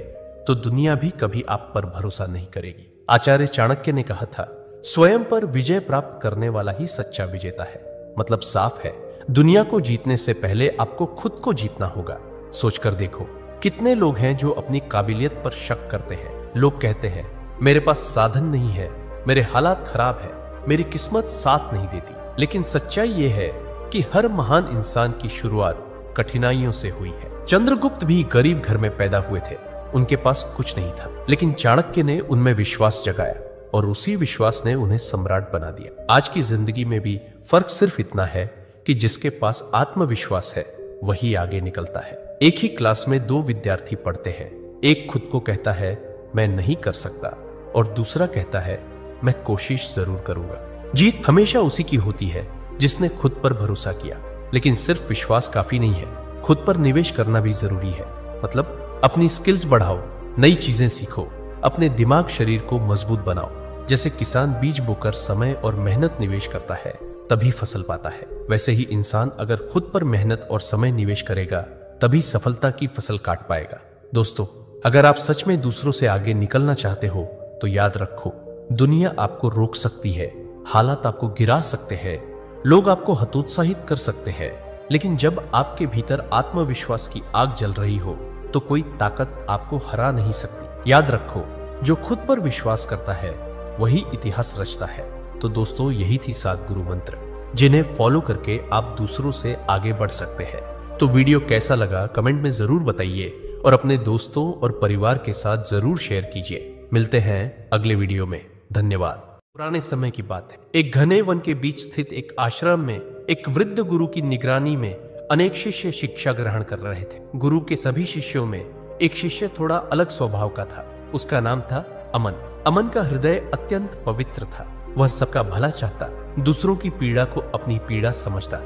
तो दुनिया भी कभी आप पर भरोसा नहीं करेगी। आचार्य चाणक्य ने कहा था, स्वयं पर विजय प्राप्त करने वाला ही सच्चा विजेता है। मतलब साफ है, दुनिया को जीतने से पहले आपको खुद को जीतना होगा। सोचकर देखो, कितने लोग हैं जो अपनी काबिलियत पर शक करते हैं। लोग कहते हैं, मेरे पास साधन नहीं है, मेरे हालात खराब है, मेरी किस्मत साथ नहीं देती। लेकिन सच्चाई यह है कि हर महान इंसान की शुरुआत कठिनाइयों से हुई है। चंद्रगुप्त भी गरीब घर में पैदा हुए थे, उनके पास कुछ नहीं था, लेकिन चाणक्य ने उनमें विश्वास जगाया और उसी विश्वास ने उन्हें सम्राट बना दिया। आज की जिंदगी में भी फर्क सिर्फ इतना है कि जिसके पास आत्मविश्वास है वही आगे निकलता है। एक ही क्लास में 2 विद्यार्थी पढ़ते हैं। एक खुद को कहता है मैं नहीं कर सकता और दूसरा कहता है मैं कोशिश जरूर करूंगा। जीत हमेशा उसी की होती है जिसने खुद पर भरोसा किया। लेकिन सिर्फ विश्वास काफी नहीं है, खुद पर निवेश करना भी जरूरी है। मतलब अपनी स्किल्स बढ़ाओ, नई चीजें सीखो, अपने दिमाग शरीर को मजबूत बनाओ। जैसे किसान बीज बोकर समय और मेहनत निवेश करता है तभी फसल पाता है, वैसे ही इंसान अगर खुद पर मेहनत और समय निवेश करेगा तभी सफलता की फसल काट पाएगा। दोस्तों, अगर आप सच में दूसरों से आगे निकलना चाहते हो तो याद रखो, दुनिया आपको रोक सकती है, हालात आपको गिरा सकते हैं, लोग आपको हतोत्साहित कर सकते हैं, लेकिन जब आपके भीतर आत्मविश्वास की आग जल रही हो तो कोई ताकत आपको हरा नहीं सकती। याद रखो, जो खुद पर विश्वास करता है वही इतिहास रचता है। तो दोस्तों, यही थी 7 गुरु मंत्र जिन्हें फॉलो करके आप दूसरों से आगे बढ़ सकते हैं। तो वीडियो कैसा लगा कमेंट में जरूर बताइए और अपने दोस्तों और परिवार के साथ जरूर शेयर कीजिए। मिलते हैं अगले वीडियो में। धन्यवाद। पुराने समय की बात है, एक घने वन के बीच स्थित एक आश्रम में एक वृद्ध गुरु की निगरानी में अनेक शिष्य शिक्षा ग्रहण कर रहे थे। गुरु के सभी शिष्यों में एक शिष्य थोड़ा अलग स्वभाव का था। उसका नाम था अमन। अमन का हृदय अत्यंत पवित्र था। वह सबका भला चाहता, दूसरों की पीड़ा को अपनी पीड़ा समझता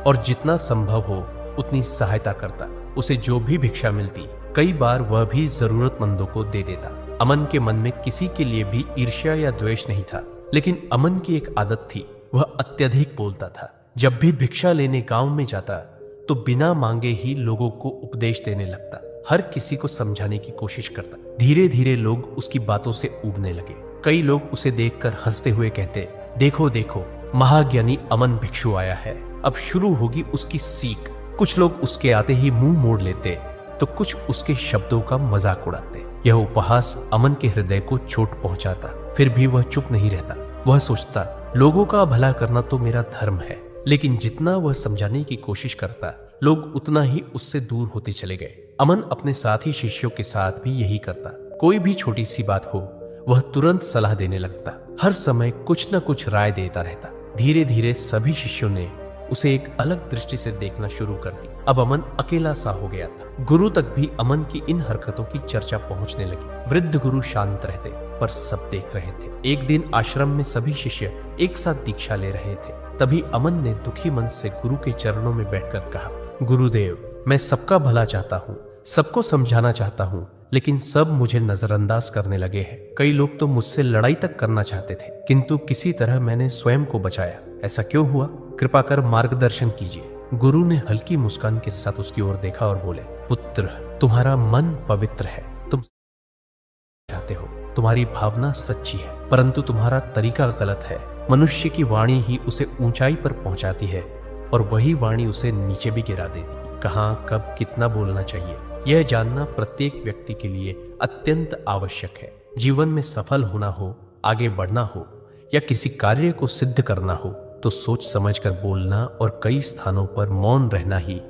और जितना संभव हो उतनी सहायता करता। उसे जो भी भिक्षा मिलती, कई बार वह भी जरूरतमंदों को दे देता। अमन के मन में किसी के लिए भी ईर्ष्या या द्वेष नहीं था, लेकिन अमन की एक आदत थी, वह अत्यधिक बोलता था। जब भी भिक्षा लेने गांव में जाता तो बिना मांगे ही लोगों को उपदेश देने लगता, हर किसी को समझाने की कोशिश करता। धीरे धीरे लोग उसकी बातों से ऊबने लगे। कई लोग उसे देखकर हंसते हुए कहते, देखो देखो, महाज्ञानी अमन भिक्षु आया है, अब शुरू होगी उसकी सीख। कुछ लोग उसके आते ही मुंह मोड़ लेते तो कुछ उसके शब्दों का मजाक उड़ाते। यह उपहास अमन के हृदय को चोट पहुंचाता। फिर भी वह चुप नहीं रहता। वह सोचता, लोगों का भला करना तो मेरा धर्म है। लेकिन जितना वह समझाने की कोशिश करता, लोग उतना ही उससे दूर होते चले गए। अमन अपने साथी शिष्यों के साथ भी यही करता। कोई भी छोटी सी बात हो वह तुरंत सलाह देने लगता, हर समय कुछ न कुछ राय देता रहता। धीरे धीरे सभी शिष्यों ने उसे एक अलग दृष्टि से देखना शुरू कर दी। अब अमन अकेला सा हो गया था। गुरु तक भी अमन की इन हरकतों की चर्चा पहुंचने लगी। वृद्ध गुरु शांत रहते पर सब देख रहे थे। एक दिन आश्रम में सभी शिष्य एक साथ दीक्षा ले रहे थे। तभी अमन ने दुखी मन से गुरु के चरणों में बैठकर कहा, गुरुदेव, मैं सबका भला चाहता हूँ, सबको समझाना चाहता हूँ, लेकिन सब मुझे नजरअंदाज करने लगे हैं। कई लोग तो मुझसे लड़ाई तक करना चाहते थे, किंतु किसी तरह मैंने स्वयं को बचाया। ऐसा क्यों हुआ? कृपा कर मार्गदर्शन कीजिए। गुरु ने हल्की मुस्कान के साथ उसकी ओर देखा और बोले, पुत्र, तुम्हारा मन पवित्र है, तुम चाहते हो, तुम्हारी भावना सच्ची है, परंतु तुम्हारा तरीका गलत है। मनुष्य की वाणी ही उसे ऊंचाई पर पहुंचाती है और वही वाणी उसे नीचे भी गिरा देती। कहाँ, कब, कितना बोलना चाहिए, यह जानना प्रत्येक व्यक्ति के लिए अत्यंत आवश्यक है। जीवन में सफल होना हो, आगे बढ़ना हो या किसी कार्य को सिद्ध करना हो तो सोच समझकर बोलना और कई स्थानों पर मौन रहना ही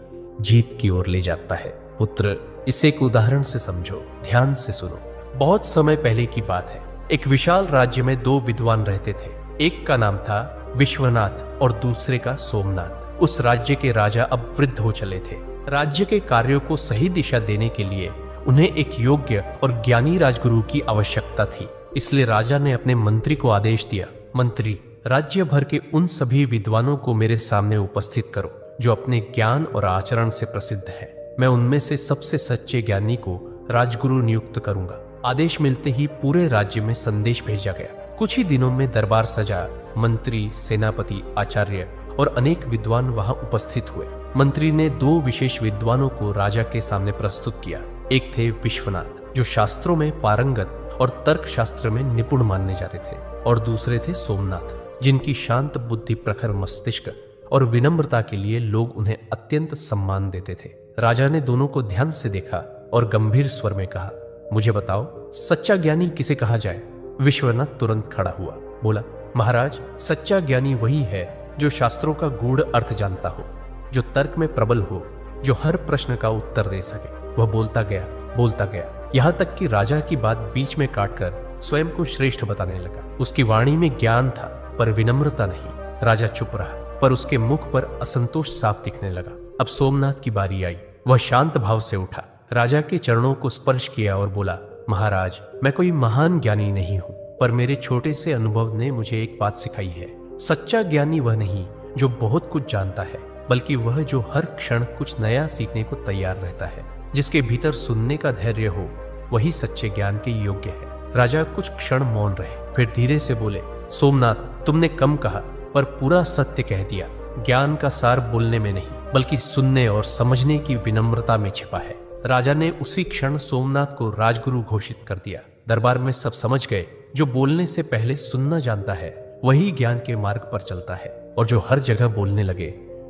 जीत की ओर ले जाता है। पुत्र, इसे एक उदाहरण से समझो, ध्यान से सुनो। बहुत समय पहले की बात है। एक विशाल राज्य में दो विद्वान रहते थे। एक का नाम था विश्वनाथ और दूसरे का सोमनाथ। उस राज्य के राजा अब वृद्ध हो चले थे। राज्य के कार्यों को सही दिशा देने के लिए उन्हें एक योग्य और ज्ञानी राजगुरु की आवश्यकता थी। इसलिए राजा ने अपने मंत्री को आदेश दिया, मंत्री, राज्य भर के उन सभी विद्वानों को मेरे सामने उपस्थित करो जो अपने ज्ञान और आचरण से प्रसिद्ध है। मैं उनमें से सबसे सच्चे ज्ञानी को राजगुरु नियुक्त करूंगा। आदेश मिलते ही पूरे राज्य में संदेश भेजा गया। कुछ ही दिनों में दरबार सजा। मंत्री, सेनापति, आचार्य और अनेक विद्वान वहां उपस्थित हुए। मंत्री ने दो विशेष विद्वानों को राजा के सामने प्रस्तुत किया। एक थे विश्वनाथ, जो शास्त्रों में पारंगत और तर्क शास्त्र में निपुण माने जाते थे, और दूसरे थे सोमनाथ, जिनकी शांत बुद्धि, प्रखर मस्तिष्क और विनम्रता के लिए लोग उन्हें अत्यंत सम्मान देते थे। राजा ने दोनों को ध्यान से देखा और गंभीर स्वर में कहा, मुझे बताओ, सच्चा ज्ञानी किसे कहा जाए? विश्वनाथ तुरंत खड़ा हुआ, बोला, महाराज, सच्चा ज्ञानी वही है जो शास्त्रों का गूढ़ अर्थ जानता हो, जो तर्क में प्रबल हो, जो हर प्रश्न का उत्तर दे सके। वह बोलता गया, यहाँ तक कि राजा की बात बीच में काटकर स्वयं को श्रेष्ठ बताने लगा। उसकी वाणी में ज्ञान था पर विनम्रता नहीं। राजा चुप रहा, पर उसके मुख पर असंतोष साफ दिखने लगा। अब सोमनाथ की बारी आई। वह शांत भाव से उठा, राजा के चरणों को स्पर्श किया और बोला, महाराज, मैं कोई महान ज्ञानी नहीं हूं, पर मेरे छोटे से अनुभव ने मुझे एक बात सिखाई है। सच्चा ज्ञानी वह नहीं जो बहुत कुछ जानता है, बल्कि वह जो हर क्षण कुछ नया सीखने को तैयार रहता है। जिसके भीतर सुनने का धैर्य हो, वही सच्चे ज्ञान के योग्य है। राजा कुछ क्षण मौन रहे, फिर धीरे से बोले, सोमनाथ, तुमने कम कहा पर पूरा सत्य कह दिया। ज्ञान का सार बोलने में नहीं, बल्कि सुनने और समझने की विनम्रता में छिपा है। राजा ने उसी क्षण सोमनाथ को राजगुरु घोषित कर दिया। दरबार में सब समझ गए, जो बोलने से पहले सुनना जानता है वही ज्ञान के मार्ग पर चलता है, और जो हर जगह बोलने लगे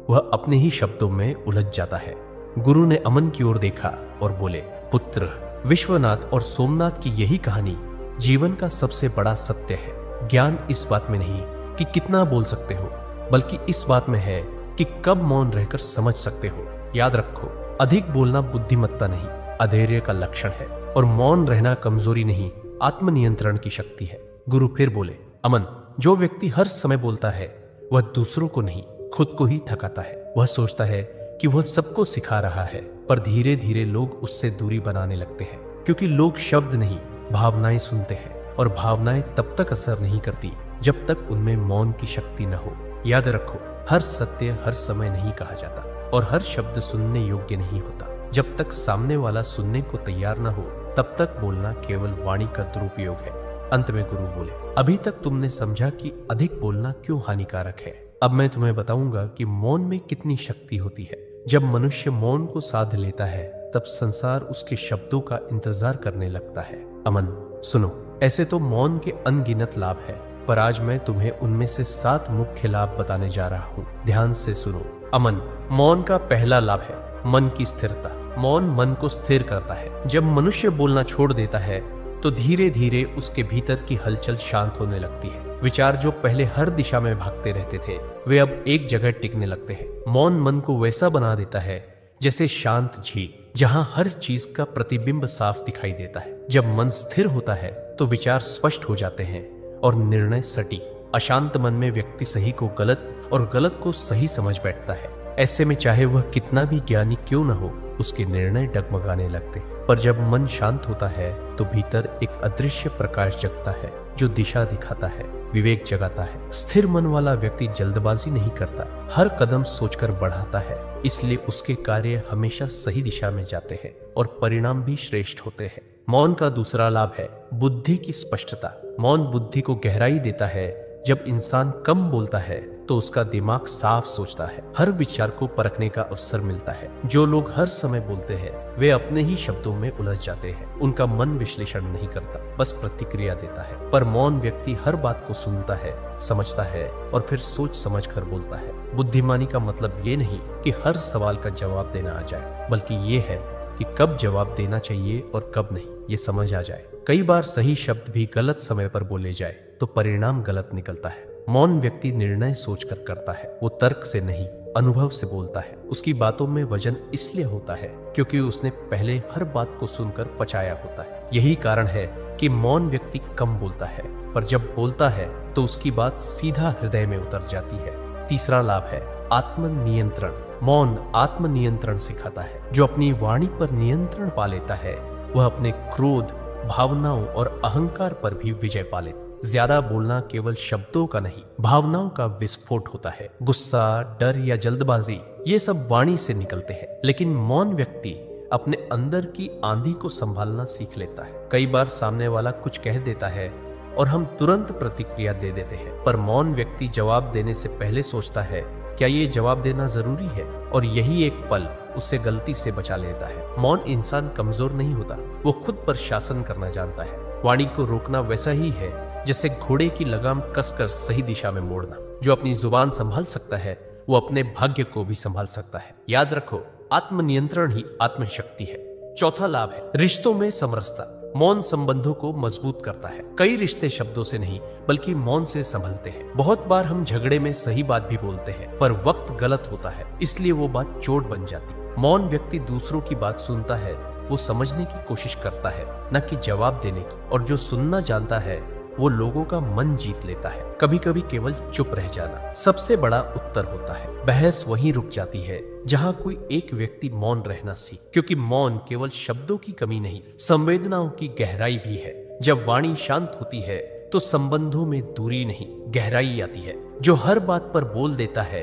वह अपने ही शब्दों में उलझ जाता है। गुरु ने अमन की ओर देखा और बोले, पुत्र, विश्वनाथ और सोमनाथ की यही कहानी जीवन का सबसे बड़ा सत्य है। ज्ञान इस बात में नहीं कि कितना बोल सकते हो, बल्कि इस बात में है कि कब मौन रहकर समझ सकते हो। याद रखो, अधिक बोलना बुद्धिमत्ता नहीं, अधैर्य का लक्षण है, और मौन रहना कमजोरी नहीं, आत्मनियंत्रण की शक्ति है। गुरु फिर बोले, अमन, जो व्यक्ति हर समय बोलता है वह दूसरों को नहीं, खुद को ही थकाता है। वह सोचता है कि वह सबको सिखा रहा है, पर धीरे धीरे लोग उससे दूरी बनाने लगते हैं, क्योंकि लोग शब्द नहीं, भावनाएं सुनते हैं, और भावनाएं तब तक असर नहीं करती जब तक उनमें मौन की शक्ति न हो। याद रखो, हर सत्य हर समय नहीं कहा जाता, और हर शब्द सुनने योग्य नहीं होता। जब तक सामने वाला सुनने को तैयार न हो, तब तक बोलना केवल वाणी का दुरुपयोग है। अंत में गुरु बोले, अभी तक तुमने समझा कि अधिक बोलना क्यों हानिकारक है। अब मैं तुम्हें बताऊंगा कि मौन में कितनी शक्ति होती है। जब मनुष्य मौन को साध लेता है, तब संसार उसके शब्दों का इंतजार करने लगता है। अमन, सुनो, ऐसे तो मौन के अनगिनत लाभ है, पर आज मैं तुम्हें उनमें से 7 मुख्य लाभ बताने जा रहा हूँ। ध्यान से सुनो। अमन, मौन का पहला लाभ है मन की स्थिरता। मौन मन को स्थिर करता है। जब मनुष्य बोलना छोड़ देता है तो धीरे धीरे उसके भीतर की हलचल शांत होने लगती है। विचार जो पहले हर दिशा में भागते रहते थे, वे अब एक जगह टिकने लगते हैं। मौन मन को वैसा बना देता है जैसे शांत झील जहां हर चीज का प्रतिबिंब साफ दिखाई देता है। जब मन स्थिर होता है तो विचार स्पष्ट हो जाते हैं और निर्णय सटीक। अशांत मन में व्यक्ति सही को गलत और गलत को सही समझ बैठता है। ऐसे में चाहे वह कितना भी ज्ञानी क्यों न हो, उसके निर्णय डगमगाने लगते हैं। पर जब मन शांत होता है तो भीतर एक अदृश्य प्रकाश जगता है जो दिशा दिखाता है, विवेक जगाता है। स्थिर मन वाला व्यक्ति जल्दबाजी नहीं करता, हर कदम सोचकर बढ़ाता है, इसलिए उसके कार्य हमेशा सही दिशा में जाते हैं और परिणाम भी श्रेष्ठ होते हैं। मौन का दूसरा लाभ है बुद्धि की स्पष्टता। मौन बुद्धि को गहराई देता है। जब इंसान कम बोलता है तो उसका दिमाग साफ सोचता है, हर विचार को परखने का अवसर मिलता है। जो लोग हर समय बोलते हैं वे अपने ही शब्दों में उलझ जाते हैं। उनका मन विश्लेषण नहीं करता, बस प्रतिक्रिया देता है। पर मौन व्यक्ति हर बात को सुनता है, समझता है और फिर सोच समझ कर बोलता है। बुद्धिमानी का मतलब ये नहीं कि हर सवाल का जवाब देना आ जाए, बल्कि ये है कि कब जवाब देना चाहिए और कब नहीं, ये समझ आ जाए। कई बार सही शब्द भी गलत समय पर बोले जाए तो परिणाम गलत निकलता है। मौन व्यक्ति निर्णय सोचकर करता है, वो तर्क से नहीं अनुभव से बोलता है। उसकी बातों में वजन इसलिए होता है क्योंकि उसने पहले हर बात को सुनकर पचाया होता है। यही कारण है कि मौन व्यक्ति कम बोलता है, पर जब बोलता है तो उसकी बात सीधा हृदय में उतर जाती है। तीसरा लाभ है आत्मनियंत्रण। मौन आत्मनियंत्रण सिखाता है। जो अपनी वाणी पर नियंत्रण पा लेता है वह अपने क्रोध, भावनाओं और अहंकार पर भी विजय पा लेता है। ज्यादा बोलना केवल शब्दों का नहीं, भावनाओं का विस्फोट होता है। गुस्सा, डर या जल्दबाजी ये सब वाणी से निकलते हैं, लेकिन मौन व्यक्ति अपने अंदर की आंधी को संभालना सीख लेता है। कई बार सामने वाला कुछ कह देता है और हम तुरंत प्रतिक्रिया दे देते हैं, पर मौन व्यक्ति जवाब देने से पहले सोचता है क्या ये जवाब देना जरूरी है, और यही एक पल उससे गलती से बचा लेता है। मौन इंसान कमजोर नहीं होता, वो खुद पर शासन करना जानता है। वाणी को रोकना वैसा ही है जैसे घोड़े की लगाम कसकर सही दिशा में मोड़ना। जो अपनी जुबान संभाल सकता है वो अपने भाग्य को भी संभाल सकता है। याद रखो, आत्मनियंत्रण ही आत्मशक्ति है। चौथा लाभ है रिश्तों में समरसता। मौन संबंधों को मजबूत करता है। कई रिश्ते शब्दों से नहीं बल्कि मौन से संभलते हैं। बहुत बार हम झगड़े में सही बात भी बोलते हैं, पर वक्त गलत होता है, इसलिए वो बात चोट बन जाती। मौन व्यक्ति दूसरों की बात सुनता है, वो समझने की कोशिश करता है, न कि जवाब देने की। और जो सुनना जानता है वो लोगों का मन जीत लेता है। कभी कभी केवल चुप रह जाना सबसे बड़ा उत्तर होता है। बहस वहीं रुक जाती है जहां कोई एक व्यक्ति मौन रहना सीख, क्योंकि मौन केवल शब्दों की कमी नहीं, संवेदनाओं की गहराई भी है। जब वाणी शांत होती है तो संबंधों में दूरी नहीं, गहराई आती है। जो हर बात पर बोल देता है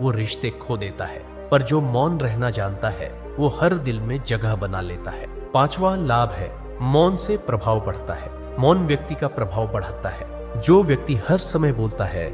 वो रिश्ते खो देता है, पर जो मौन रहना जानता है वो हर दिल में जगह बना लेता है। पांचवा लाभ है मौन से प्रभाव बढ़ता है। मौन व्यक्ति का प्रभाव बढ़ाता है। जो व्यक्ति हर समय बोलता है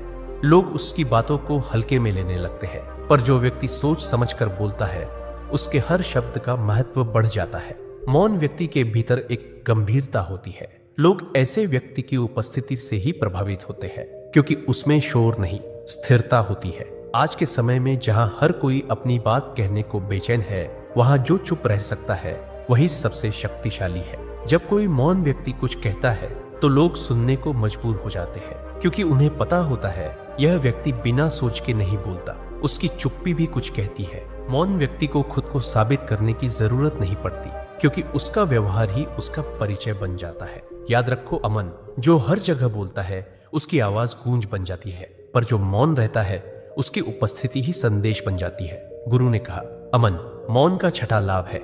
लोग उसकी बातों को हल्के में लेने लगते हैं, पर जो व्यक्ति सोच समझकर बोलता है उसके हर शब्द का महत्व बढ़ जाता है। मौन व्यक्ति के भीतर एक गंभीरता होती है। लोग ऐसे व्यक्ति की उपस्थिति से ही प्रभावित होते हैं क्योंकि उसमें शोर नहीं, स्थिरता होती है। आज के समय में जहां हर कोई अपनी बात कहने को बेचैन है, वहां जो चुप रह सकता है वही सबसे शक्तिशाली है। जब कोई मौन व्यक्ति कुछ कहता है तो लोग सुनने को मजबूर हो जाते हैं, क्योंकि उन्हें पता होता है यह व्यक्ति बिना सोच के नहीं बोलता, उसकी चुप्पी भी कुछ कहती है। मौन व्यक्ति को खुद को साबित करने की जरूरत नहीं पड़ती, क्योंकि उसका व्यवहार ही उसका परिचय बन जाता है। याद रखो, अमन जो हर जगह बोलता है उसकी आवाज गूंज बन जाती है, पर जो मौन रहता है उसकी उपस्थिति ही संदेश बन जाती है। गुरु ने कहा, अमन मौन का छठा लाभ है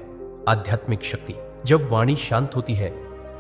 आध्यात्मिक शक्ति। जब वाणी शांत होती है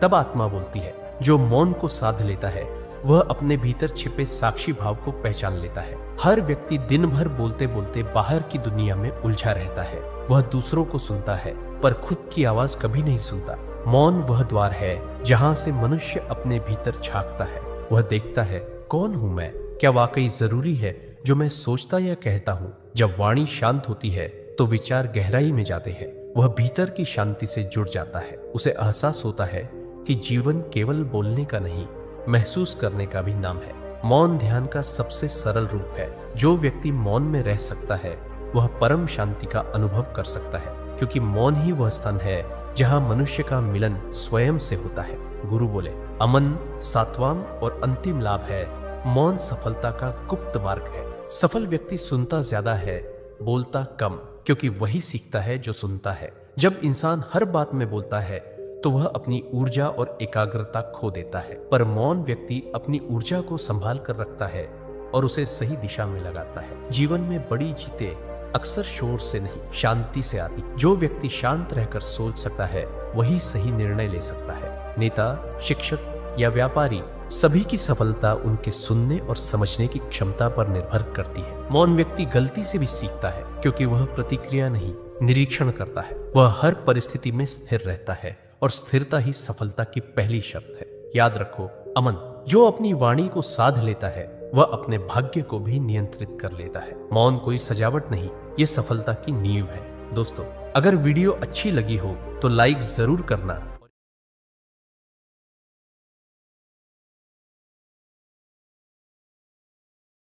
तब आत्मा बोलती है। जो मौन को साध लेता है वह अपने भीतर छिपे साक्षी भाव को पहचान लेता है। हर व्यक्ति दिन भर बोलते बोलते बाहर की दुनिया में उलझा रहता है। वह दूसरों को सुनता है पर खुद की आवाज कभी नहीं सुनता। मौन वह द्वार है जहां से मनुष्य अपने भीतर झांकता है। वह देखता है, कौन हूं मैं, क्या वाकई जरूरी है जो मैं सोचता या कहता हूँ। जब वाणी शांत होती है तो विचार गहराई में जाते हैं। वह भीतर की शांति से जुड़ जाता है। उसे एहसास होता है कि जीवन केवल बोलने का नहीं, महसूस करने का भी नाम है। मौन ध्यान का सबसे सरल रूप है। जो व्यक्ति मौन में रह सकता है वह परम शांति का अनुभव कर सकता है, क्योंकि मौन ही वह स्थान है जहां मनुष्य का मिलन स्वयं से होता है। गुरु बोले, अमन सातवां और अंतिम लाभ है मौन सफलता का गुप्त मार्ग है। सफल व्यक्ति सुनता ज्यादा है, बोलता कम। क्योंकि वही सीखता है जो सुनता है। जब इंसान हर बात में बोलता है तो वह अपनी ऊर्जा और एकाग्रता खो देता है, पर मौन व्यक्ति अपनी ऊर्जा को संभाल कर रखता है और उसे सही दिशा में लगाता है। जीवन में बड़ी जीतें अक्सर शोर से नहीं, शांति से आती। जो व्यक्ति शांत रहकर सोच सकता है वही सही निर्णय ले सकता है। नेता, शिक्षक या व्यापारी, सभी की सफलता उनके सुनने और समझने की क्षमता पर निर्भर करती है। मौन व्यक्ति गलती से भी सीखता है, क्योंकि वह प्रतिक्रिया नहीं, निरीक्षण करता है। वह हर परिस्थिति में स्थिर रहता है और स्थिरता ही सफलता की पहली शर्त है। याद रखो, अमन, जो अपनी वाणी को साध लेता है वह अपने भाग्य को भी नियंत्रित कर लेता है। मौन कोई सजावट नहीं, ये सफलता की नींव है। दोस्तों, अगर वीडियो अच्छी लगी हो तो लाइक जरूर करना